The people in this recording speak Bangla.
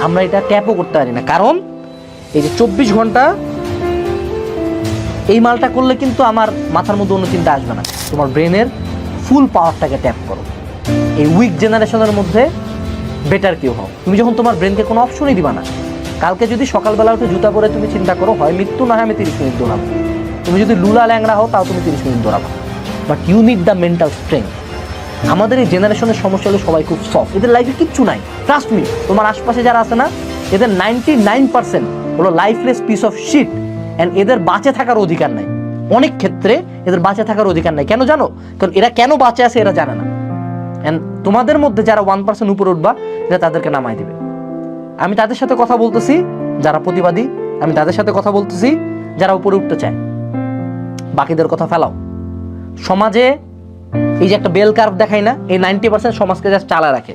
আমরা এটা ট্যাপও করতে পারি না, কারণ এই যে 24 ঘন্টা এই মালটা করলে কিন্তু আমার মাথার মধ্যে অন্য চিন্তা আসবে না। তোমার ব্রেনের ফুল পাওয়ারটাকে ট্যাপ করো। এই উইক জেনারেশনের মধ্যে বেটার কেউ হও। তুমি যখন তোমার ব্রেনকে কোনো অপশনই দিবা না, কালকে যদি সকালবেলা উঠে জুতা পরে তুমি চিন্তা করো, হয় মৃত্যু না হয় আমি 30 মিনিট দৌড়াবো। তুমি যদি লুলা ল্যাংড়া হও তাও তুমি 30 মিনিট দৌড়াবা, but you need the mental strength. আমাদের এই জেনারেশনের সমস্যা হলো সবাই খুব সফট, এদের লাইফে কিচ্ছু নাই। ট্রাস্ট মি, তোমার আশপাশে যারা আছে না, এদের 99% হলো lifeless piece of shit, and এদের বাঁচে থাকার অধিকার নাই। অনেক ক্ষেত্রে এদের বাঁচে থাকার অধিকার নাই। কেন জানো? কারণ এরা কেন বাঁচে আছে এরা জানে না। অ্যান্ড তোমাদের মধ্যে যারা 1% উপরে উঠবা, এরা তাদেরকে নামাই দিবে। আমি তাদের সাথে কথা বলতেছি যারা প্রতিবাদী, আমি তাদের সাথে কথা বলতেছি যারা উপরে উঠতে চায়। বাকিদের কথা ফেলাও। সমাজে এই যে একটা বেল কার্ভ দেখাই না, এই 90% সমাজকে জাস্ট চালা রাখে।